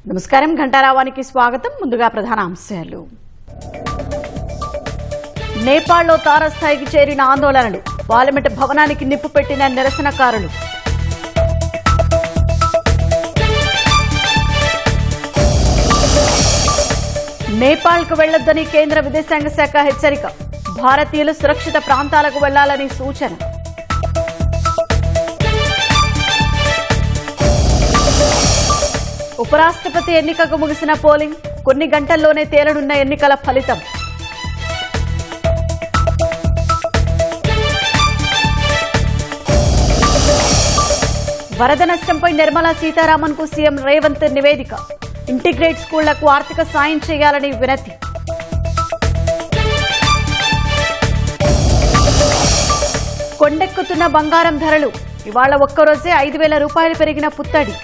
నమస్కారం ఘంటారావానికి స్వాగతం. ముందుగా ప్రధాన అంశాలు. నేపాల్లో తారస్థాయికి చేరిన ఆందోళనలు, పార్లమెంట్ భవనానికి నిప్పు పెట్టిన నిరసనకారులు. నేపాల్కు వెళ్లొద్దని కేంద్ర విదేశాంగ శాఖ హెచ్చరిక, భారతీయులు సురక్షిత ప్రాంతాలకు వెళ్లాలని సూచన. ఉపరాష్ట్రపతి ఎన్నికకు ముగిసిన పోలింగ్, కొన్ని గంటల్లోనే తేలనున్న ఎన్నికల ఫలితం. వరద నష్టంపై నిర్మలా సీతారామన్ కు సీఎం రేవంత్ నివేదిక, ఇంటిగ్రేట్ స్కూళ్లకు ఆర్థిక సాయం చేయాలని వినతి. కొండెక్కుతున్న బంగారం ధరలు, ఇవాళ ఒక్కరోజే 5,000 రూపాయలు పెరిగిన పుత్తడి.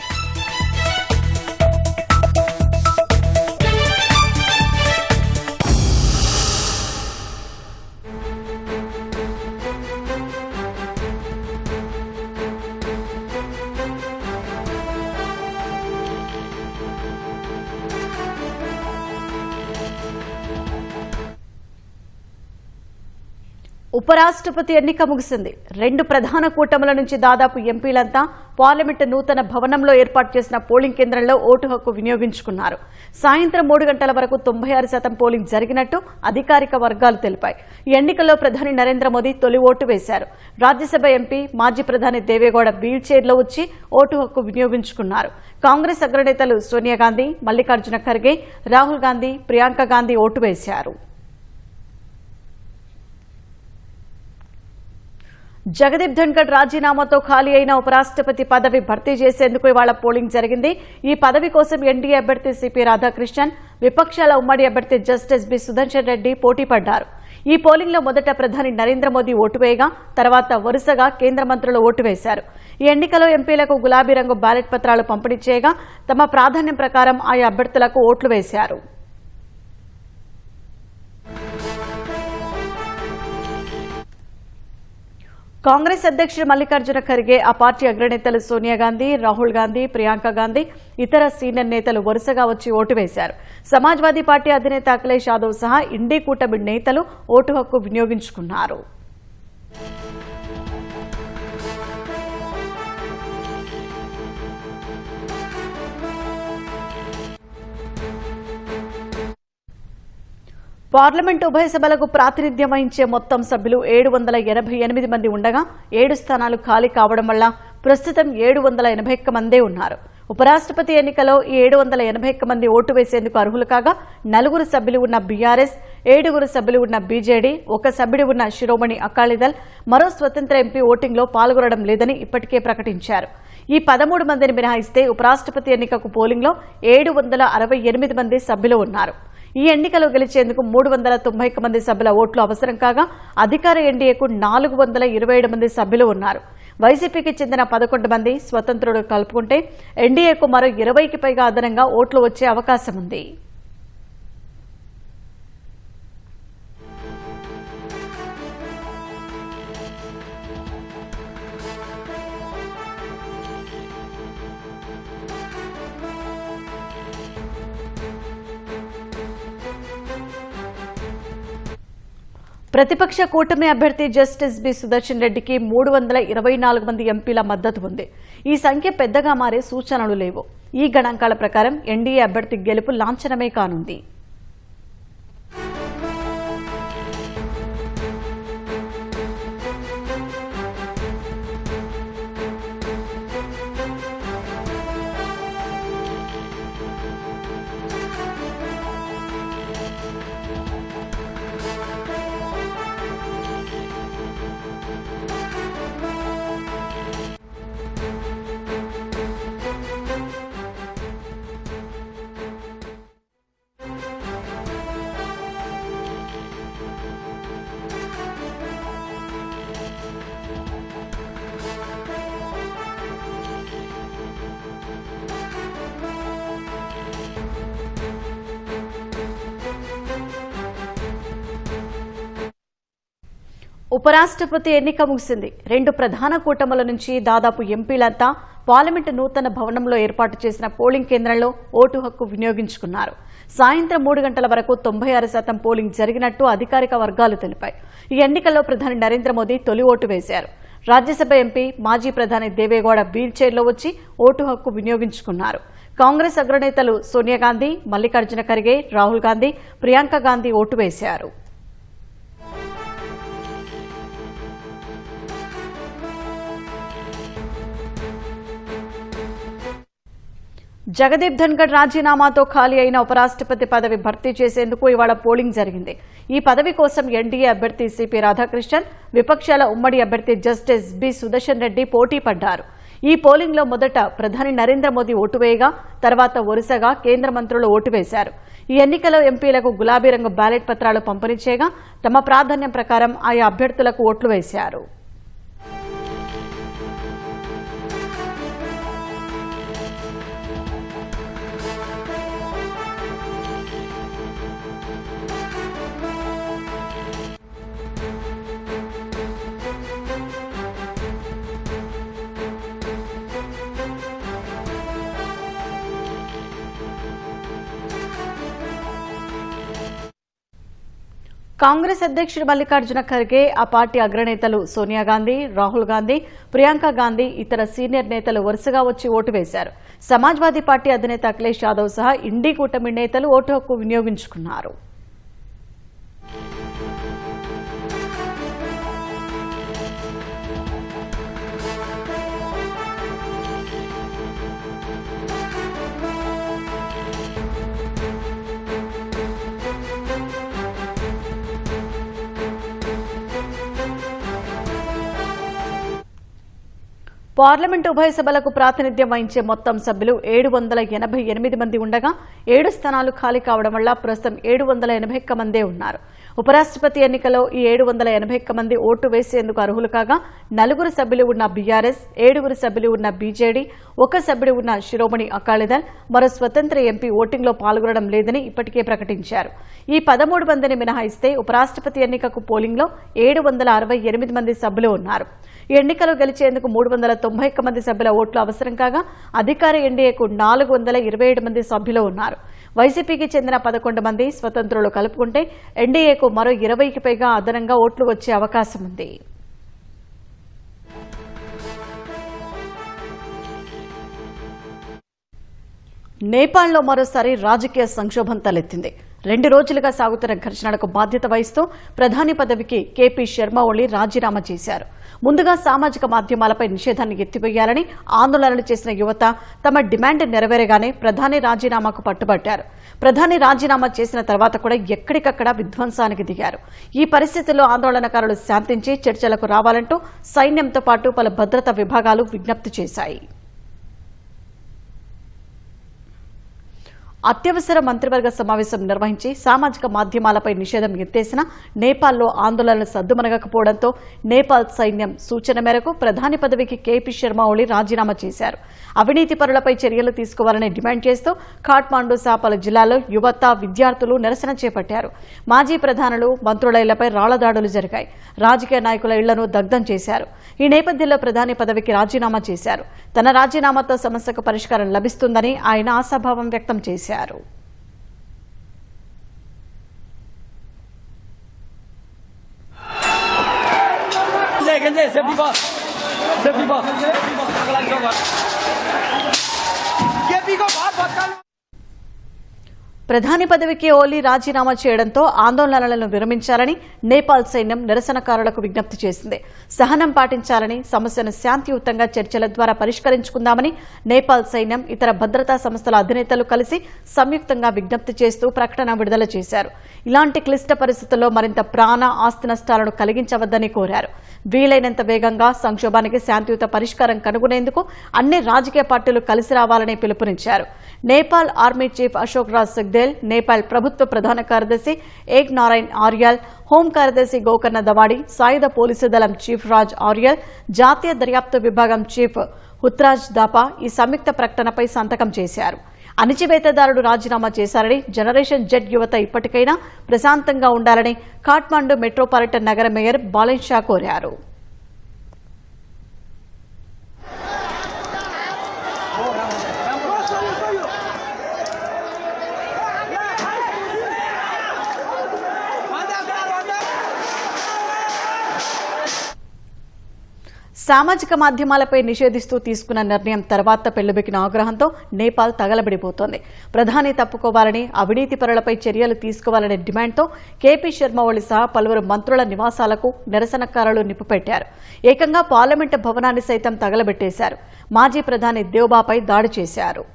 ఉపరాష్ట్రపతి ఎన్నిక ముగిసింది. 2 ప్రధాన కూటముల నుంచి దాదాపు ఎంపీలంతా పార్లమెంటు నూతన భవనంలో ఏర్పాటు చేసిన పోలింగ్ కేంద్రంలో ఓటు హక్కు వినియోగించుకున్నారు. సాయంత్రం 3 గంటల వరకు 96% పోలింగ్ జరిగినట్టు అధికారిక వర్గాలు తెలిపాయి. ఈ ఎన్నికల్లో ప్రధాని నరేంద్ర మోదీ తొలి ఓటు వేశారు. రాజ్యసభ ఎంపీ మాజీ ప్రధాని దేవేగౌడ వీల్ చైర్లో వచ్చి ఓటు హక్కు వినియోగించుకున్నారు. కాంగ్రెస్ అగ్రనేతలు సోనియా గాంధీ, మల్లికార్జున ఖర్గే, రాహుల్ గాంధీ, ప్రియాంక గాంధీ ఓటు వేశారు. జగదీప్ ధన్కడ్ రాజీనామాతో ఖాళీ అయిన ఉపరాష్ట్రపతి పదవి భర్తీ చేసేందుకు ఇవాళ పోలింగ్ జరిగింది. ఈ పదవి కోసం ఎన్డీఏ అభ్యర్థి సిపి రాధాకృష్ణన్, విపక్షాల ఉమ్మడి అభ్యర్థి జస్టిస్ బి సుదర్శన్ రెడ్డి పోటీ పడ్డారు. ఈ పోలింగ్లో మొదట ప్రధాని నరేంద్ర మోదీ ఓటు వేయగా, తర్వాత వరుసగా కేంద్ర మంత్రులు ఓటు వేశారు. ఈ ఎన్నికలో ఎంపీలకు గులాబీ రంగు బ్యాలెట్ పత్రాలు పంపిణీ చేయగా, తమ ప్రాధాన్యం ప్రకారం ఆయా అభ్యర్థులకు ఓట్లు వేశారు. కాంగ్రెస్ అధ్యక్షుడు మల్లికార్జున ఖర్గే, ఆ పార్టీ అగ్రనేతలు సోనియా గాంధీ, రాహుల్ గాంధీ, ప్రియాంక గాంధీ, ఇతర సీనియర్ నేతలు వరుసగా వచ్చి ఓటు వేశారు. సమాజ్వాదీ పార్టీ అధినేత అఖిలేష్ యాదవ్ సహా ఇండీ కూటమి నేతలు ఓటు హక్కు వినియోగించుకున్నారు. పార్లమెంటు ఉభయ సభలకు ప్రాతినిధ్యం వహించే మొత్తం సభ్యులు 788 మంది ఉండగా 7 స్థానాలు ఖాళీ కావడం వల్ల ప్రస్తుతం 781 మందే ఉన్నారు. ఉపరాష్ట్రపతి ఎన్నికలో ఈ 781 మంది ఓటు వేసేందుకు అర్హులు కాగా, 4 సభ్యులు ఉన్న బీఆర్ఎస్, 7 సభ్యులు ఉన్న బీజేడీ, 1 సభ్యుడు ఉన్న శిరోమణి అకాలీదళ్, మరో స్వతంత్ర ఎంపీ ఓటింగ్లో పాల్గొనడం లేదని ఇప్పటికే ప్రకటించారు. ఈ 13 మందిని మినహాయిస్తే ఉపరాష్ట్రపతి ఎన్నికకు పోలింగ్లో 768 మంది సభ్యులు ఉన్నారు. ఈ ఎన్నికలో గెలిచేందుకు 391 మంది సభ్యుల ఓట్లు అవసరం కాగా, అధికార ఎన్డీఏకు 427 మంది సభ్యులు ఉన్నారు. వైసీపీకి చెందిన 11 మంది స్వతంత్రులు కలుపుకుంటే ఎన్డీఏకు మరో 20కి పైగా అదనంగా ఓట్లు వచ్చే అవకాశం ఉంది. ప్రతిపక్ష కూటమి అభ్యర్థి జస్టిస్ బి సుదర్శన్ రెడ్డికి 324 మంది ఎంపీల మద్దతు ఉంది. ఈ సంఖ్య పెద్దగా మారే సూచనలు లేవు. ఈ గణాంకాల ప్రకారం ఎన్డీఏ అభ్యర్థి గెలుపు లాంఛనమే కానుంది. ఉపరాష్ట్రపతి ఎన్నిక ముగిసింది. 2 ప్రధాన కూటముల నుంచి దాదాపు ఎంపీలంతా పార్లమెంటు నూతన భవనంలో ఏర్పాటు చేసిన పోలింగ్ కేంద్రంలో ఓటు హక్కు వినియోగించుకున్నారు. సాయంత్రం 3 గంటల వరకు 96% పోలింగ్ జరిగినట్టు అధికారిక వర్గాలు తెలిపాయి. ఈ ఎన్నికల్లో ప్రధాని నరేంద్ర మోదీ తొలి ఓటు వేశారు. రాజ్యసభ ఎంపీ మాజీ ప్రధాని దేవేగౌడ వీల్ చైర్లో వచ్చి ఓటు హక్కు వినియోగించుకున్నారు. కాంగ్రెస్ అగ్రనేతలు సోనియా గాంధీ, మల్లికార్జున ఖర్గే, రాహుల్ గాంధీ, ప్రియాంక గాంధీ ఓటు వేశారు. జగదీప్ ధన్కర్ రాజీనామాతో ఖాళీ అయిన ఉపరాష్ట్రపతి పదవి భర్తీ చేసేందుకు ఇవాళ పోలింగ్ జరిగింది. ఈ పదవి కోసం ఎన్డీఏ అభ్యర్థి సిపి రాధాకృష్ణన్, విపక్షాల ఉమ్మడి అభ్యర్థి జస్టిస్ బి సుదర్శన్ రెడ్డి పోటీ పడ్డారు. ఈ పోలింగ్లో మొదట ప్రధాని నరేంద్ర మోదీ ఓటు వేయగా తర్వాత వరుసగా కేంద్ర మంత్రులు ఓటు వేశారు. ఈ ఎన్నికలో ఎంపీలకు గులాబీ రంగు బ్యాలెట్ పత్రాలు పంపిణీ చేయగా తమ ప్రాధాన్యం ప్రకారం ఆయా అభ్యర్థులకు ఓట్లు వేశారు. కాంగ్రెస్ అధ్యక్షుడు మల్లికార్జున ఖర్గే, ఆ పార్టీ అగ్రనేతలు సోనియా గాంధీ, రాహుల్ గాంధీ, ప్రియాంక గాంధీ, ఇతర సీనియర్ నేతలు వరుసగా వచ్చి ఓటు వేశారు. సమాజ్వాదీ పార్టీ అధినేత అఖిలేష్ యాదవ్ సహా ఇండీ కూటమి నేతలు ఓటు హక్కు వినియోగించుకున్నారు. పార్లమెంటు ఉభయ సభలకు ప్రాతినిధ్యం వహించే మొత్తం సభ్యులు 788 మంది ఉండగా 7 స్థానాలు ఖాళీ కావడం వల్ల ప్రస్తుతం 781 మందే ఉన్నారు. ఉపరాష్ట్రపతి ఎన్నికలో ఈ 781 మంది ఓటు వేసేందుకు అర్హులు కాగా 4 సభ్యులు ఉన్న బీఆర్ఎస్, 7 సభ్యులు ఉన్న బీజేడీ, 1 సభ్యుడు ఉన్న శిరోమణి అకాలీదళ్, మరో స్వతంత్ర ఎంపీ ఓటింగ్లో పాల్గొనడం లేదని ఇప్పటికే ప్రకటించారు. ఈ 13 మందిని మినహాయిస్తే ఉపరాష్ట్రపతి ఎన్నికకు పోలింగ్లో 768 మంది సభ్యులు ఉన్నారు. ఈ ఎన్నికలో గెలిచేందుకు 391 మంది సభ్యుల ఓట్లు అవసరం కాగా అధికార ఎన్డీఏకు 427 మంది సభ్యులు ఉన్నారు. వైసీపీకి చెందిన 11 మంది స్వతంత్రులు కలుపుకుంటే ఎన్డీఏకు మరో 20కి పైగా అదనంగా ఓట్లు వచ్చే అవకాశం ఉంది. నేపాల్లో మరోసారి రాజకీయ సంక్షోభం తలెత్తింది. 2 రోజులుగా సాగుతున్న ఘర్షణలకు బాధ్యత వహిస్తూ ప్రధాని పదవికి కేపీ శర్మ ఓలీ రాజీనామా చేశారు. ముందుగా సామాజిక మాధ్యమాలపై నిషేధాన్ని ఎత్తివేయాలని ఆందోళనలు చేసిన యువత తమ డిమాండ్ నెరవేరగానే ప్రధాని రాజీనామాకు పట్టుబట్టారు. ప్రధాని రాజీనామా చేసిన తర్వాత కూడా ఎక్కడికక్కడ విధ్వంసానికి దిగారు. ఈ పరిస్థితుల్లో ఆందోళనకారులు శాంతించి చర్చలకు రావాలంటూ సైన్యంతో పాటు పలు భద్రతా విభాగాలు విజ్ఞప్తి చేశాయి. అత్యవసర మంత్రివర్గ సమావేశం నిర్వహించి సామాజిక మాధ్యమాలపై నిషేధం ఎత్తేసిన నేపాల్లో ఆందోళనలు సద్దుమణగకపోవడంతో నేపాల్ సైన్యం సూచన మేరకు ప్రధాని పదవికి కేపీ శర్మ ఓలీ రాజీనామా చేశారు. అవినీతి పరులపై చర్యలు తీసుకోవాలని డిమాండ్ చేస్తూ ఖాట్మాండు సహా పలు జిల్లాల్లో యువత, విద్యార్థులు నిరసన చేపట్టారు. మాజీ ప్రధానులు, మంత్రుల ఇళ్లపై రాళ్ల దాడులు జరిగాయి. రాజకీయ నాయకుల ఇళ్లను దగ్ధం చేశారు. ఈ నేపథ్యంలో ప్రధాని పదవికి రాజీనామా చేశారు. తన రాజీనామాతో సమస్యకు పరిష్కారం లభిస్తుందని ఆయన ఆశాభావం వ్యక్తం చేశారు. ప్రధాని పదవికి ఓలీ రాజీనామా చేయడంతో ఆందోళనలను విరమించాలని నేపాల్ సైన్యం నిరసనకారులకు విజ్ఞప్తి చేసింది. సహనం పాటించాలని, సమస్యను శాంతియుతంగా చర్చల ద్వారా పరిష్కరించుకుందామని నేపాల్ సైన్యం, ఇతర భద్రతా సంస్థల అధినేతలు కలిసి సంయుక్తంగా విజ్ఞప్తి చేస్తూ ప్రకటన విడుదల చేశారు. ఇలాంటి క్లిష్ట పరిస్థితుల్లో మరింత ప్రాణ, ఆస్తి నష్టాలను కలిగించవద్దని కోరారు. వీలైనంత వేగంగా సంక్షోభానికి శాంతియుత పరిష్కారం కనుగొనేందుకు అన్ని రాజకీయ పార్టీలు కలిసి రావాలని పిలుపునిచ్చారు. నేపాల్ ఆర్మీ చీఫ్ అశోక్ రాజ్ సిగ్దేల్, నేపాల్ ప్రభుత్వ ప్రధాన కార్యదర్శి ఏక్ నారాయణ్ ఆర్యాల్, హోం కార్యదర్శి గోకర్ణ దవాడి, సాయుధ పోలీసు దళం చీఫ్ రాజ్ ఆర్యల్, జాతీయ దర్యాప్తు విభాగం చీఫ్ హుత్రాజ్ దాపా ఈ సంయుక్త ప్రకటనపై సంతకం చేశారు. అణిచివేతదారుడు రాజీనామా చేశారని, జనరేషన్ జెడ్ యువత ఇప్పటికైనా ప్రశాంతంగా ఉండాలని ఖాట్మాండు మెట్రోపాలిటన్ నగర మేయర్ బాలెన్ షా కోరారు. సామాజిక మాధ్యమాలపై నిషేధిస్తూ తీసుకున్న నిర్ణయం తర్వాత పెళ్లిబెక్కిన ఆగ్రహంతో నేపాల్ తగలబడిపోతోంది. ప్రధాని తప్పుకోవాలని, అవినీతి పరులపై చర్యలు తీసుకోవాలనే డిమాండ్తో కేపీ శర్మ ఓలి సహా పలువురు మంత్రుల నివాసాలకు నిరసనకారులు నిప్పుపెట్టారు. ఏకంగా పార్లమెంటు భవనాన్ని సైతం తగలబెట్టేశారు. మాజీ ప్రధాని దేవ్బాపై దాడి చేశారు.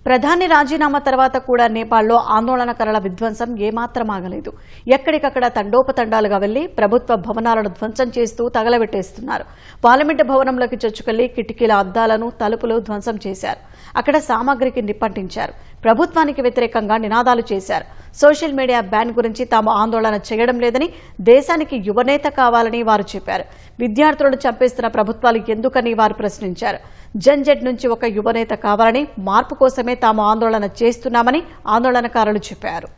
ప్రధాని రాజీనామా తర్వాత కూడా నేపాల్లో ఆందోళనకారుల విధ్వంసం ఏమాత్రం ఆగలేదు. ఎక్కడికక్కడ తండోపతండాలుగా వెళ్లి ప్రభుత్వ భవనాలను ధ్వంసం చేస్తూ తగలబెట్టేస్తున్నారు. పార్లమెంటు భవనంలోకి చొచ్చుకెళ్లి కిటికీల అద్దాలను, తలుపులు ధ్వంసం చేశారు. అక్కడ సామాగ్రికి నిప్పంటించారు. ప్రభుత్వానికి వ్యతిరేకంగా నినాదాలు చేశారు. సోషల్ మీడియా బ్యాన్ గురించి తాము ఆందోళన చేయడం లేదని, దేశానికి యువనేత కావాలని వారు చెప్పారు. విద్యార్థులను చంపేస్తున్న ప్రభుత్వాలు ఎందుకని వారు ప్రశ్నించారు. జన్జెడ్ నుంచి ఒక యువనేత కావాలని, మార్పు కోసమే తాము ఆందోళన చేస్తున్నామని ఆందోళనకారులు చెప్పారు.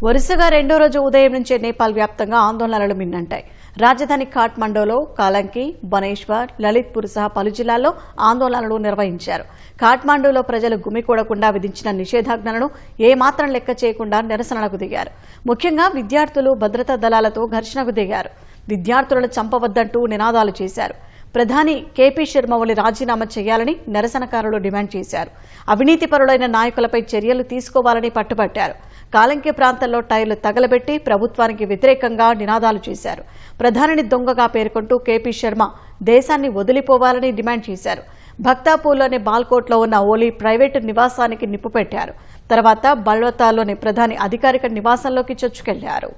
వరుసగా రెండో రోజు ఉదయం నుంచే నేపాల్ వ్యాప్తంగా ఆందోళనలు మిన్నంటాయి. రాజధాని ఖాట్మండూలో కాలంకి, బనేశ్వర్, లలిత్పూర్ సహా పలు జిల్లాల్లో ఆందోళనలు నిర్వహించారు. ఖాట్మండూలో ప్రజలు గుమికూడకుండా విధించిన నిషేధాజ్ఞలను ఏమాత్రం లెక్క చేయకుండా నిరసనలకు దిగారు. ముఖ్యంగా విద్యార్థులు భద్రతా దళాలతో ఘర్షణకు దిగారు. విద్యార్థులను చంపవద్దంటూ నినాదాలు చేశారు. ప్రధాని కేపీ శర్మ ఓలి రాజీనామా చేయాలని నిరసనకారులు డిమాండ్ చేశారు. అవినీతిపరులైన నాయకులపై చర్యలు తీసుకోవాలని పట్టుబట్టారు. కాలంకి ప్రాంతంలో టైర్లు తగలబెట్టి ప్రభుత్వానికి వ్యతిరేకంగా నినాదాలు చేశారు. ప్రధానిని దొంగగా పేర్కొంటూ కేపీ శర్మ దేశాన్ని వదిలిపోవాలని డిమాండ్ చేశారు. భక్తాపూర్లోని బాల్కోట్లో ఉన్న ఓలీ ప్రైవేటు నివాసానికి నిప్పు పెట్టారు. తర్వాత బల్వతాలోని ప్రధాని అధికారిక నివాసంలోకి చొచ్చుకెళ్లారు.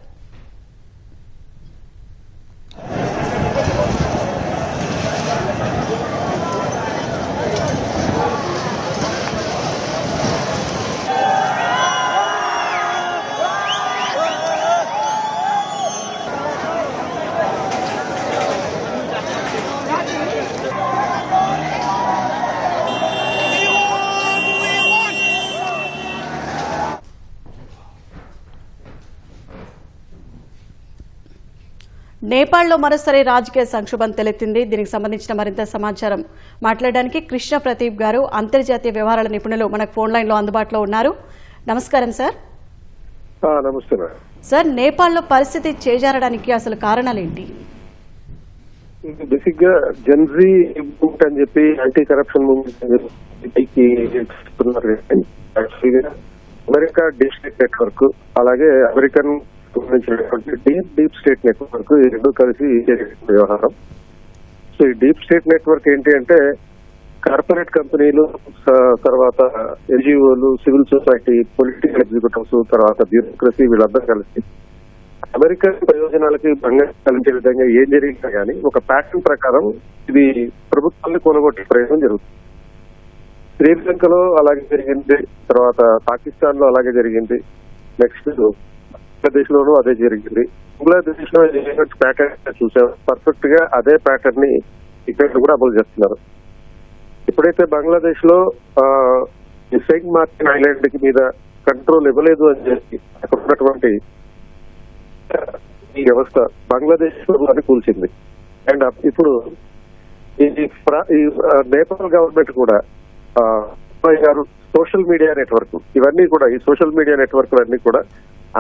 నేపాల్లో మరోసారి రాజకీయ సంక్షోభం తలెత్తింది. దీనికి సంబంధించిన మరింత సమాచారం మాట్లాడడానికి కృష్ణ ప్రదీప్ గారు, అంతర్జాతీయ వ్యవహారాల నిపుణులు మనకు ఫోన్ లైన్ లో అందుబాటులో ఉన్నారు. నమస్కారం సార్. నమస్తే సార్, నేపాల్లో పరిస్థితి చేజారడానికి అసలు కారణాలేంటి? బేసిక్ గా జెన్జీ మూవ్మెంట్ అని చెప్పి anti corruption movement America deep state network, అలాగే అమెరికన్ డీప్ స్టేట్ నెట్వర్క్, ఈ రెండు కలిసి వ్యవహారం. సో ఈ డీప్ స్టేట్ నెట్వర్క్ ఏంటి అంటే కార్పొరేట్ కంపెనీలు, తర్వాత ఎన్జిఓలు, సివిల్ సొసైటీ, పొలిటికల్ ఎగ్జిక్యూటివ్స్, తర్వాత బ్యూరోక్రసీ, వీళ్ళందరూ కలిసి అమెరికన్ ప్రయోజనాలకి భంగం కలిగించే విధంగా ఏం జరిగినా కానీ ఒక ప్యాటర్న్ ప్రకారం ఇది ప్రభుత్వాన్ని కొనగొట్టే ప్రయత్నం జరుగుతుంది. శ్రీలంకలో అలాగే జరిగింది, తర్వాత పాకిస్తాన్ లో అలాగే జరిగింది, నెక్స్ట్ బంగ్లాదేశ్ లోనూ అదే జరిగింది. బంగ్లాదేశ్ లో ప్యాటర్న్ చూసాం, పర్ఫెక్ట్ గా అదే ప్యాటర్న్ ని ఇక్కడ కూడా అమలు చేస్తున్నారు. ఎప్పుడైతే బంగ్లాదేశ్ లో సెయింట్ మార్టిన్ ఐలాండ్ కి మీద కంట్రోల్ ఇవ్వలేదు అని చెప్పి అక్కడ ఉన్నటువంటి ఈ వ్యవస్థ బంగ్లాదేశ్ అని కూల్చింది. అండ్ ఇప్పుడు ఈ నేపాల్ గవర్నమెంట్ కూడా 36 సోషల్ మీడియా నెట్వర్క్, ఇవన్నీ కూడా ఈ సోషల్ మీడియా నెట్వర్క్ అన్ని కూడా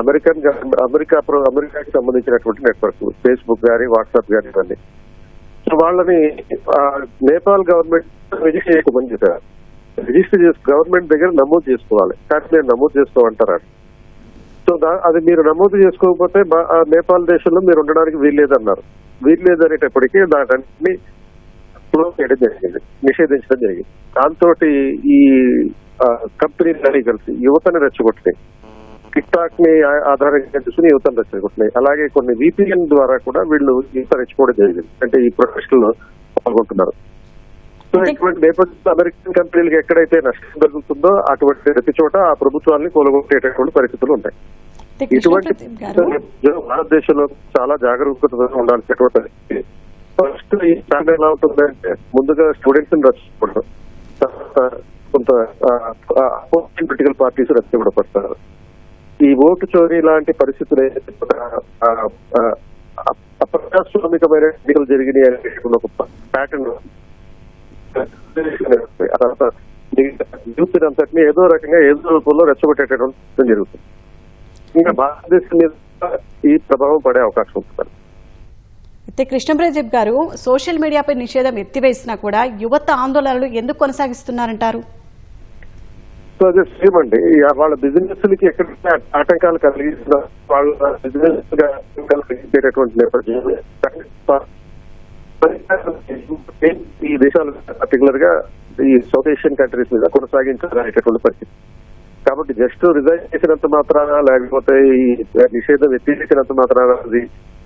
అమెరికాకి సంబంధించినటువంటి నెట్వర్క్, ఫేస్బుక్ గానీ వాట్సాప్ గానీ ఇవన్నీ. సో వాళ్ళని నేపాల్ గవర్నమెంట్ రిజిస్టర్ చేయమని చెప్పారు. రిజిస్టర్ చేసి గవర్నమెంట్ దగ్గర నమోదు చేసుకోవాలి, కానీ నేను నమోదు చేసుకోమంటారు. సో అది మీరు నమోదు చేసుకోకపోతే నేపాల్ దేశంలో మీరు ఉండడానికి వీల్లేదన్నారు. వీల్లేదనేటప్పటికీ దాన్ని క్లోజ్ చేయడం జరిగింది, నిషేధించడం జరిగింది. దాంతో ఈ కంపెనీలన్నీ కలిసి యువతని రెచ్చగొట్టినాయి, టిక్ టాక్ ని ఆధారంగా చూసుకుని యువతను రెచ్చగొట్టినాయి. అలాగే కొన్ని VPN ద్వారా కూడా వీళ్ళు యువత రెచ్చిపోవడం జరిగింది, అంటే ఈ ప్రొటెస్ట్ లో పాల్గొంటున్నారు. సో ఇటువంటి నేపథ్యంలో అమెరికన్ కంపెనీలకు ఎక్కడైతే నష్టం కలుగుతుందో అటువంటి ప్రతి చోట ఆ ప్రభుత్వాన్ని కూలగొట్టేటటువంటి పరిస్థితులు ఉంటాయి. ఇటువంటి భారతదేశంలో చాలా జాగరూకతగా ఉండాల్సినటువంటి పరిస్థితి. ఫస్ట్ ఈ స్టాండ్ ఎలా ఉంటుందంటే ముందుగా స్టూడెంట్స్ ని రక్షించడం, తర్వాత కొంత పొలిటికల్ పార్టీస్ రక్షించబడతారు. ఈ ఓటు చోరీ లాంటి పరిస్థితులు అప్రజాస్వామికమైన ఎన్నికలు జరిగినాయి అనేటువంటి ఒక ప్యాటర్న్ తర్వాత యూత్ అంతటినీ ఏదో రకంగా ఏదో రూపంలో రెచ్చగొట్టేటటువంటి జరుగుతుంది. ఇంకా భారతదేశం మీద ఈ ప్రభావం పడే అవకాశం ఉంటుంది. అయితే కృష్ణప్రదీప్ గారు, సోషల్ మీడియాపై నిషేధం ఎత్తివేసినా కూడా యువత ఆందోళనలు ఎందుకు కొనసాగిస్తున్నారంటారు? సో అదే సేమ్ అండి, వాళ్ళ బిజినెస్ లకి ఎక్కడైతే ఆటంకాలు కలిగిస్తున్న వాళ్ళ బిజినెస్ కలిగించేటటువంటి నేపథ్యంలో ఈ దేశాలు పర్టికులర్ గా ఈ సౌత్ ఏషియన్ కంట్రీస్ మీద కొనసాగించాలనేటటువంటి పరిస్థితి. కాబట్టి జస్ట్ రిజైన్ చేసినంత మాత్రాన లేకపోతే ఈ నిషేధం ఎత్తివేసినంత మాత్రాన అది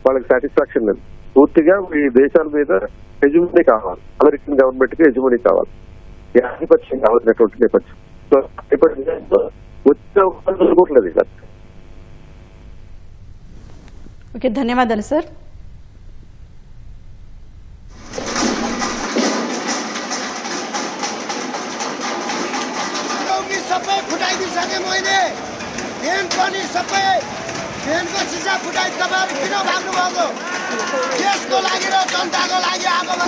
వాళ్ళకి సాటిస్ఫాక్షన్ లేదు. పూర్తిగా ఈ దేశాల మీద హెజమనీ కావాలి, అమెరికన్ గవర్నమెంట్ కి హెజమనీ కావాలి, ఆధిపత్యం కావాల్సినటువంటి నేపథ్యం. సో నేపథ్యంలో వచ్చే ఇలా. ఓకే, ధన్యవాదాలు సార్. सबै फुटाइदिसके मैले ट्रेन पनि सबै ट्रेनको सिसा फुटाइ तपाईँहरू किन भाग्नु भएको? देशको लागि र जनताको लागि आगोमा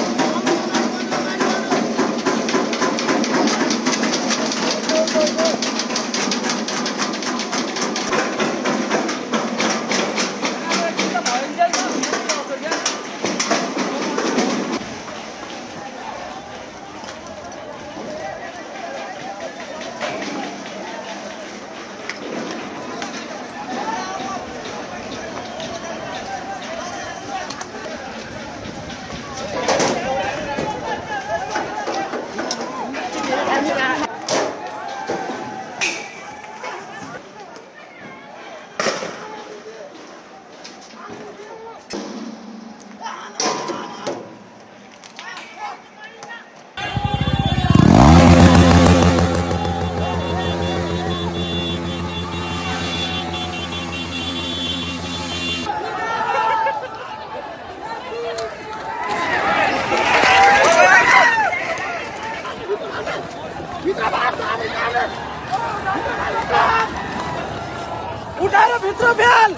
उठाएर भित्र फ्याल।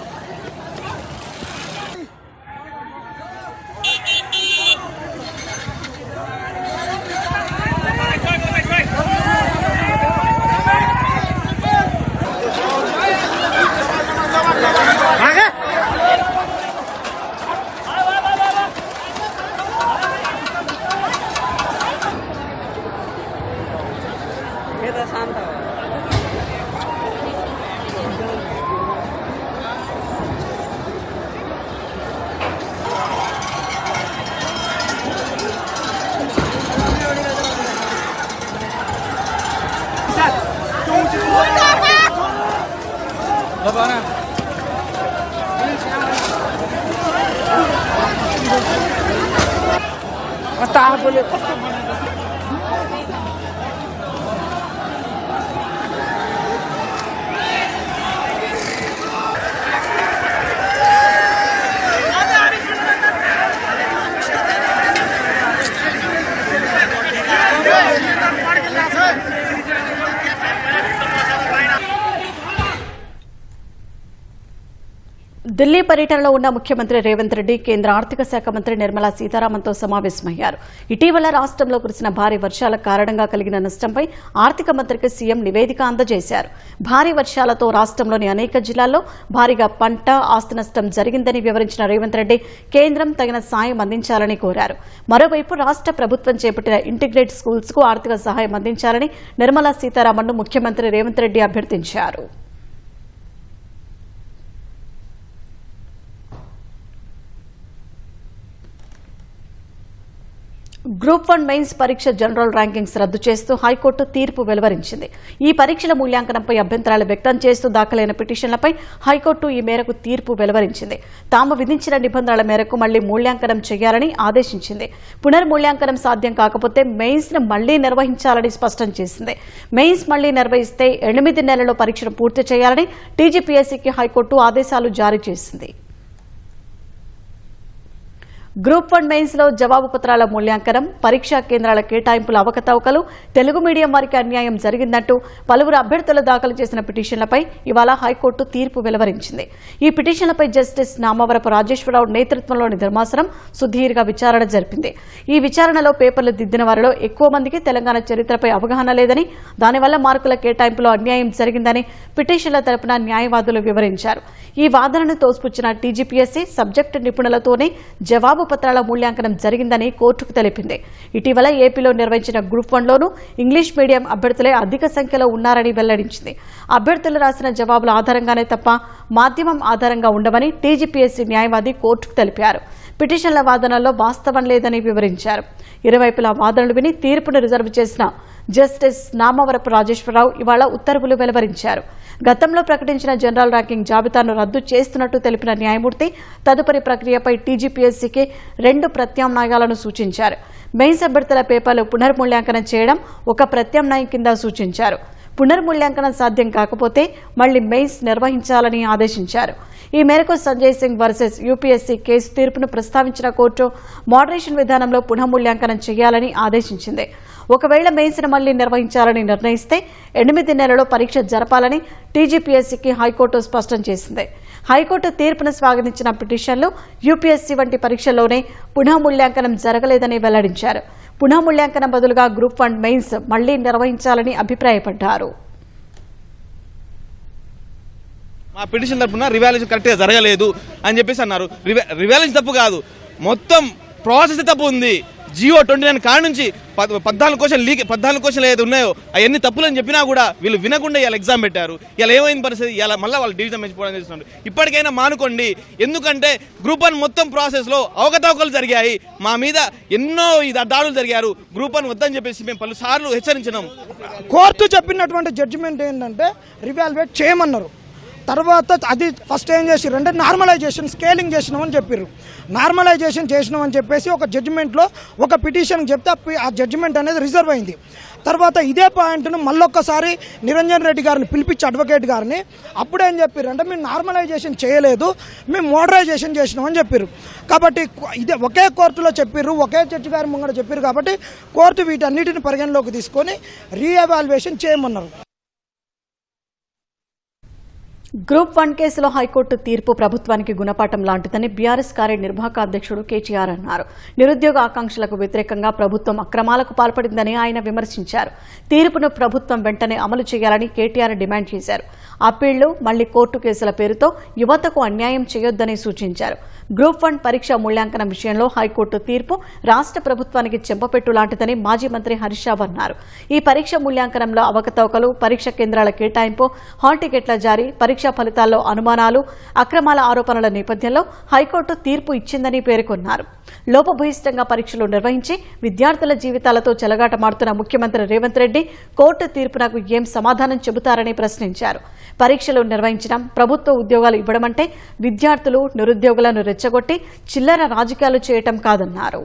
शांत बोले ఢిల్లీ పర్యటనలో ఉన్న ముఖ్యమంత్రి రేవంత్ రెడ్డి కేంద్ర ఆర్థిక శాఖ మంత్రి నిర్మలా సీతారామన్తో సమావేశమయ్యారు. ఇటీవల రాష్ట్రంలో కురిసిన భారీ వర్షాల కారణంగా కలిగిన నష్టంపై ఆర్థిక మంత్రికి సీఎం నివేదిక అందజేశారు. భారీ వర్షాలతో రాష్ట్రంలోని అనేక జిల్లాల్లో భారీగా పంట, ఆస్తి నష్టం జరిగిందని వివరించిన రేవంత్ రెడ్డి కేంద్రం తగిన సాయం అందించాలని కోరారు. మరోవైపు రాష్ట్ర ప్రభుత్వం చేపట్టిన ఇంటిగ్రేట్ స్కూల్స్ కు ఆర్థిక సహాయం అందించాలని నిర్మలా సీతారామన్ను ముఖ్యమంత్రి రేవంత్ రెడ్డి అభ్యర్థించారు. గ్రూప్ 1 మెయిన్స్ పరీక్ష జనరల్ ర్యాంకింగ్స్ రద్దు చేస్తూ హైకోర్టు తీర్పు వెలువరించింది. ఈ పరీక్షల మూల్యాంకనంపై అభ్యంతరాలు వ్యక్తం చేస్తూ దాఖలైన పిటిషన్లపై హైకోర్టు ఈ మేరకు తీర్పు వెలువరించింది. తాము విధించిన నిబంధనల మేరకు మళ్లీ మూల్యాంకనం చేయాలని ఆదేశించింది. పునర్మూల్యాంకనం సాధ్యం కాకపోతే మెయిన్స్ ను మళ్లీ నిర్వహించాలని స్పష్టం చేసింది. మెయిన్స్ మళ్లీ నిర్వహిస్తే 8 నెలల్లో పరీక్షను పూర్తి చేయాలని టీజీపీఎస్సీకి హైకోర్టు ఆదేశాలు జారీ చేసింది. గ్రూప్ 1 మెయిన్స్ లో జవాబు పత్రాల మూల్యాంకనం, పరీక్షా కేంద్రాల కేటాయింపుల అవకతవకలు, తెలుగు మీడియం వారికి అన్యాయం జరిగిందంటూ పలువురు అభ్యర్థులు దాఖలు చేసిన పిటిషన్లపై ఇవాళ హైకోర్టు తీర్పు వెలువరించింది. ఈ పిటిషన్లపై జస్టిస్ నామవరపు రాజేశ్వరరావు నేతృత్వంలోని ధర్మాసనం సుదీర్ఘ విచారణ జరిపింది. ఈ విచారణలో పేపర్లు దిద్దిన వారిలో ఎక్కువ మందికి తెలంగాణ చరిత్రపై అవగాహన లేదని, దానివల్ల మార్కుల కేటాయింపులో అన్యాయం జరిగిందని పిటిషన్ల తరపున న్యాయవాదులు వివరించారు. ఈ వాదనను తోసిపుచ్చిన టీజీపీఎస్సీ సబ్జెక్టు నిపుణులతోనే జవాబు పత్రాల మూల్యాంకనం జరిగిందని కోర్టుకు తెలిపింది. ఇటీవల ఏపీలో నిర్వహించిన గ్రూప్ 1లోనూ ఇంగ్లీష్ మీడియం అభ్యర్థులే అధిక సంఖ్యలో ఉన్నారని వెల్లడించింది. అభ్యర్థులు రాసిన జవాబుల ఆధారంగానే తప్ప మాధ్యమం ఆధారంగా ఉండవని టీజీపీఎస్సీ న్యాయవాది కోర్టుకు తెలిపారు. పిటిషన్ల వాదనల్లో వాస్తవం లేదని వివరించారు. ఇరువైపులా వాదనలు విని తీర్పును రిజర్వ్ చేసిన జస్టిస్ నామవరపు రాజేశ్వరరావు ఇవాళ ఉత్తర్వులు వెలువరించారు. గతంలో ప్రకటించిన జనరల్ ర్యాంకింగ్ జాబితాను రద్దు చేస్తున్నట్టు తెలిపిన న్యాయమూర్తి తదుపరి ప్రక్రియపై టీజీపీఎస్సీకి 2 ప్రత్యామ్నాయాలను సూచించారు. మెయిన్స్ అభ్యర్థుల పేపర్లు పునర్మూల్యాంకనం చేయడం ఒక ప్రత్యామ్నాయం కింద సూచించారు. పునర్మూల్యాంకనం సాధ్యం కాకపోతే మళ్లీ మెయిన్స్ నిర్వహించాలని ఆదేశించారు. ఈ మేరకు Sanjay Singh versus UPSC case తీర్పును ప్రస్తావించిన కోర్టు మోడరేషన్ విధానంలో పునఃమూల్యాంకనం చేయాలని ఆదేశించింది. ఒకవేళ మెయిన్స్ ను మళ్లీ నిర్వహించాలని నిర్ణయిస్తే 8 నెలల్లో పరీక్ష జరపాలని టీజీపీఎస్సీకి హైకోర్టు స్పష్టం చేసింది. హైకోర్టు తీర్పును స్వాగతించిన పిటిషన్లు యూపీఎస్సీ వంటి పరీక్షల్లోనే పునఃమూల్యాంకనం జరగలేదని వెల్లడించారు. పునఃమూల్యాంకనం బదులుగా గ్రూప్ 1 మెయిన్స్ మళ్లీ నిర్వహించాలని అభిప్రాయపడ్డారు. మా పిటిషన్ తరపున రివాల్యుయేషన్ కరెక్ట్గా జరగలేదు అని చెప్పేసి అన్నారు. రివాల్యుయేషన్ తప్పు కాదు, మొత్తం ప్రాసెస్ తప్పు ఉంది. జియో 29 కాడ నుంచి 14 క్వశ్చన్లు ఏదైతే ఉన్నాయో అవన్నీ తప్పులని చెప్పినా కూడా వీళ్ళు వినకుండా ఇలా ఎగ్జామ్ పెట్టారు. ఇలా ఏమైంది పరిస్థితి, ఇలా మళ్ళీ వాళ్ళు డివిజన్ పెంచిపోవడం చేస్తున్నారు. ఇప్పటికైనా మానుకోండి, ఎందుకంటే గ్రూప్ 1 మొత్తం ప్రాసెస్లో అవకతవకలు జరిగాయి. మా మీద ఎన్నో దాడులు జరిగారు. గ్రూప్ 1 వద్దని చెప్పేసి మేము పలుసార్లు హెచ్చరించినాం. కోర్టు చెప్పినటువంటి జడ్జిమెంట్ ఏంటంటే రివాల్యుయేట్ చేయమన్నారు. తర్వాత అది ఫస్ట్ ఏం చేసిర్రు అంటే నార్మలైజేషన్ స్కేలింగ్ చేసినామని చెప్పారు. నార్మలైజేషన్ చేసినామని చెప్పేసి ఒక జడ్జిమెంట్లో ఒక పిటిషన్ చెప్తే ఆ జడ్జిమెంట్ అనేది రిజర్వ్ అయింది. తర్వాత ఇదే పాయింట్ను మళ్ళొక్కసారి నిరంజన్ రెడ్డి గారిని పిలిపించి అడ్వకేట్ గారిని అప్పుడేం చెప్పారు అంటే మేము నార్మలైజేషన్ చేయలేదు, మేము మోడరైజేషన్ చేసినామని చెప్పారు. కాబట్టి ఇదే ఒకే కోర్టులో చెప్పారు, ఒకే జడ్జి గారి ముంగడ చెప్పారు. కాబట్టి కోర్టు వీటన్నిటిని పరిగణలోకి తీసుకొని రీఎవాల్యుయేషన్ చేయమన్నారు. గ్రూప్ 1 కేసులో హైకోర్టు తీర్పు ప్రభుత్వానికి గుణపాఠం లాంటిదని బీఆర్ఎస్ కార్యనిర్వాహక అధ్యక్షుడు కేటీఆర్ అన్నారు. నిరుద్యోగ ఆకాంక్షలకు వ్యతిరేకంగా ప్రభుత్వం అక్రమాలకు పాల్పడిందని ఆయన విమర్శించారు. తీర్పును ప్రభుత్వం వెంటనే అమలు చేయాలని కేటీఆర్ డిమాండ్ చేశారు. అప్పీళ్లు, మళ్లీ కోర్టు కేసుల పేరుతో యువతకు అన్యాయం చేయొద్దని సూచించారు. గ్రూప్ 1 పరీక్ష మూల్యాంకనం విషయంలో హైకోర్టు తీర్పు రాష్ట్ర ప్రభుత్వానికి చెంపపెట్టు లాంటిదని మాజీ మంత్రి హరీష్ రావు అన్నారు. ఈ పరీక్ష మూల్యాంకనంలో అవకతవకలు, పరీక్ష కేంద్రాల కేటాయింపు, హాల్ టికెట్ల జారీ, పరీక్షా ఫలితాల్లో అనుమానాలు, అక్రమాల ఆరోపణల నేపథ్యంలో హైకోర్టు తీర్పు ఇచ్చిందని పేర్కొన్నారు. లోపభూయిష్టంగా పరీక్షలు నిర్వహించి విద్యార్థుల జీవితాలతో చెలగాటమాడుతున్న ముఖ్యమంత్రి రేవంత్ రెడ్డి కోర్టు తీర్పునకు ఏం సమాధానం చెబుతారని ప్రశ్నించారు. పరీక్షలు నిర్వహించడం, ప్రభుత్వ ఉద్యోగాలు ఇవ్వడమంటే విద్యార్థులు, నిరుద్యోగులను రెచ్చగొట్టి చిల్లర రాజకీయాలు చేయటం కాదన్నారు.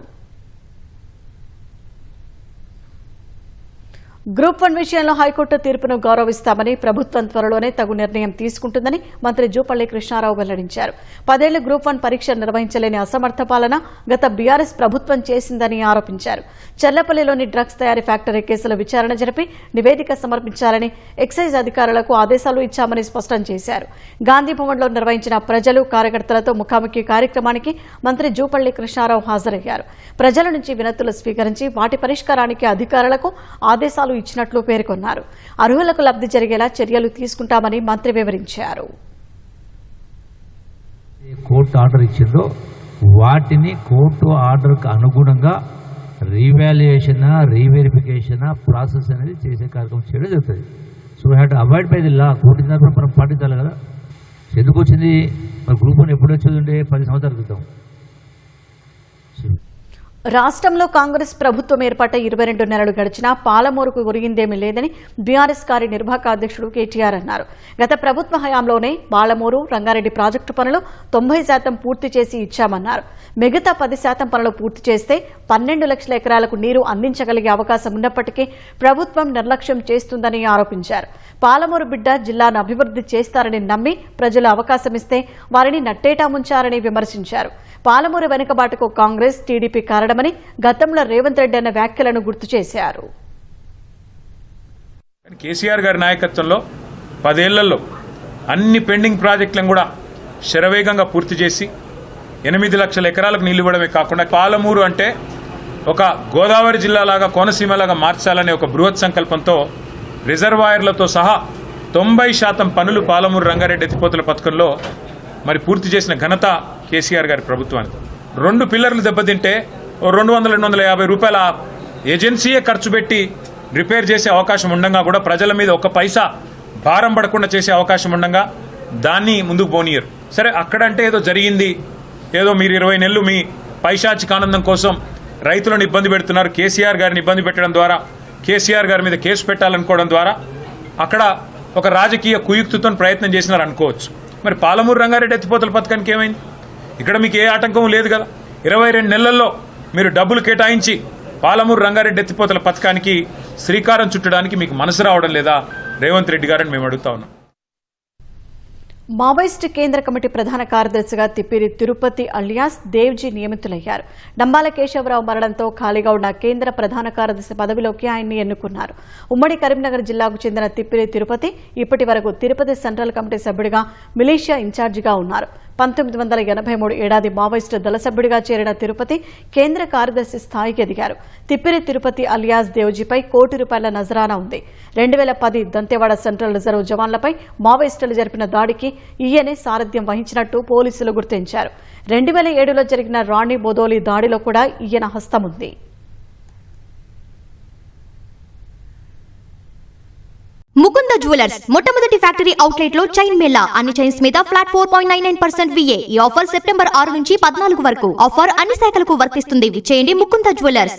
గ్రూప్ 1 విషయంలో హైకోర్టు తీర్పును గౌరవిస్తామని ప్రభుత్వం త్వరలోనే తగు నిర్ణయం తీసుకుంటుందని మంత్రి జూపల్లి కృష్ణారావు వెల్లడించారు. 10 ఏళ్లు గ్రూప్ 1 పరీక్ష నిర్వహించలేని అసమర్థ పాలన గత బీఆర్ఎస్ ప్రభుత్వం చేసిందని ఆరోపించారు. చెర్లపల్లిలోని డ్రగ్స్ తయారీ ఫ్యాక్టరీ కేసుల విచారణ జరిపి నివేదిక సమర్పించాలని ఎక్సైజ్ అధికారులకు ఆదేశాలు ఇచ్చామని స్పష్టం చేశారు. గాంధీభవన్లో నిర్వహించిన ప్రజలు కార్యకర్తలతో ముఖాముఖి కార్యక్రమానికి మంత్రి జూపల్లి కృష్ణారావు హాజరయ్యారు. ప్రజల నుంచి వినతులు స్వీకరించి వాటి పరిష్కారానికి అధికారులకు ఆదేశాలు ఇచ్చినట్లు పేర్కొన్నారు. అర్హులకు లబ్ధి జరిగేలా చర్యలు తీసుకుంటామని మంత్రి వివరించారు. కోర్టు ఆర్డర్ ఇచ్చిందో వాటిని కోర్టు ఆర్డర్కు అనుగుణంగా రీవాల్యుయేషన్ రీవెరిఫికేషన్ ప్రాసెస్ అనేది చేసే కార్యక్రమం చేయడం జరుగుతుంది. So we have to avoid by the law. Court ఇచ్చినప్పుడు మనం పాటించాలి కదా. ఎందుకు వచ్చింది మరి గ్రూప్ 1 ఎప్పుడు వచ్చేది ఉండే 10 సంవత్సరాల క్రితం. రాష్ట్రంలో కాంగ్రెస్ ప్రభుత్వం ఏర్పాటై 22 నెలలు గడిచినా పాలమూరుకు ఒరిగిందేమీ లేదని బీఆర్ఎస్ కార్యనిర్వాహక అధ్యక్షుడు కేటీఆర్ అన్నారు. గత ప్రభుత్వ హయాంలోనే పాలమూరు రంగారెడ్డి ప్రాజెక్టు పనులు 90% పూర్తి చేసి ఇచ్చామన్నారు. మిగతా 10% పనులు పూర్తి చేస్తే 12 లక్షల ఎకరాలకు నీరు అందించగలిగే అవకాశం ఉన్నప్పటికీ ప్రభుత్వం నిర్లక్ష్యం చేస్తుందని ఆరోపించారు. పాలమూరు బిడ్డ జిల్లాను అభివృద్ధి చేస్తారని నమ్మి ప్రజలు అవకాశమిస్తే వారిని నట్టేటా ముంచారని విమర్శించారు. పాలమూరు వెనుకబాటుకు కాంగ్రెస్ టీడీపీ కారణమని గతంలో రేవంత్ రెడ్డి అన్న వ్యాఖ్యలను గుర్తు చేశారు. కేసీఆర్ గారి నాయకత్వంలో 10 ఏళ్లలో అన్ని పెండింగ్ ప్రాజెక్టులను కూడా శరవేగంగా పూర్తి చేసి 8 లక్షల ఎకరాలకు నీళ్లు ఇవ్వడమే కాకుండా పాలమూరు అంటే ఒక గోదావరి జిల్లాలాగా కోనసీమలాగా మార్చాలనే ఒక బృహత్ సంకల్పంతో రిజర్వాయర్లతో సహా 90% పనులు పాలమూరు రంగారెడ్డి ఎత్తిపోతల పథకంలో మరి పూర్తి చేసిన ఘనత కేసీఆర్ గారి ప్రభుత్వానికి. 2 పిల్లర్లు దెబ్బతింటే 200-250 రూపాయల ఏజెన్సీయే ఖర్చు పెట్టి రిపేర్ చేసే అవకాశం ఉండగా కూడా ప్రజల మీద 1 పైసా భారం పడకుండా చేసే అవకాశం ఉండగా దాన్ని ముందుకు పోనీయరు. సరే అక్కడంటే ఏదో జరిగింది, ఏదో మీరు 20 నెలలు మీ పైశాచిక ఆనందం కోసం రైతులను ఇబ్బంది పెడుతున్నారు, కేసీఆర్ గారిని ఇబ్బంది పెట్టడం ద్వారా కేసీఆర్ గారి మీద కేసు పెట్టాలనుకోవడం ద్వారా అక్కడ ఒక రాజకీయ కుయుక్తితో ప్రయత్నం చేసినారు అనుకోవచ్చు. మరి పాలమూరు రంగారెడ్డి ఎత్తిపోతల పథకానికి ఏమైంది? ఇక్కడ మీకు ఏ ఆటంకం లేదు కదా. 22 నెలల్లో మీరు డబ్బులు కేటాయించి పాలమూరు రంగారెడ్డి ఎత్తిపోతల పథకానికి శ్రీకారం చుట్టడానికి మీకు మనసు రావడం లేదా రేవంత్ రెడ్డి గారని మేము అడుగుతా ఉన్నాం. మావోయిస్టు కేంద్ర కమిటీ ప్రధాన కార్యదర్శిగా తిప్పిరి తిరుపతి అలియాస్ దేవ్జీ నియమితులయ్యారు. డంబాల కేశవరావు మరణంతో ఖాళీగా ఉన్న కేంద్ర ప్రధాన కార్యదర్శి పదవిలోకి ఆయన్ని ఎన్నుకున్నారు. ఉమ్మడి కరీంనగర్ జిల్లాకు చెందిన తిప్పిరి తిరుపతి ఇప్పటి వరకు తిరుపతి సెంట్రల్ కమిటీ సభ్యుడిగా మిలీషియా ఇన్ఛార్జిగా ఉన్నారు. 1983 ఏడాది మావోయిస్టు దళ సభ్యుడిగా చేరిన తిరుపతి కేంద్ర కార్యదర్శి స్థాయికి ఎదిగారు. తిప్పిరి తిరుపతి అలియాస్ దేవ్జీపై ₹1 కోటి నజరానా ఉంది. 2010 దంతెవాడ సెంట్రల్ రిజర్వ్ జవాన్లపై మావోయిస్టులు జరిపిన దాడికి ఈయనే సారథ్యం వహించినట్టు పోలీసులు గుర్తించారు. 2007లో జరిగిన రాణి బోదోలి దాడిలో కూడా ఈయన హస్తముంది. ముకుంద జ్యువెలర్స్ మొట్టమొదటి ఫ్యాక్టరీ అవుట్లెట్ లో చైన్ మేళా. అన్ని చైన్స్ మీద ఫ్లాట్ 4.99% VA. ఈ ఆఫర్ సెప్టెంబర్ 6 నుంచి 14 వరకు. ఆఫర్ అన్ని శాఖలకు వర్తిస్తుంది. చేయండి ముకుంద జ్యువెలర్స్.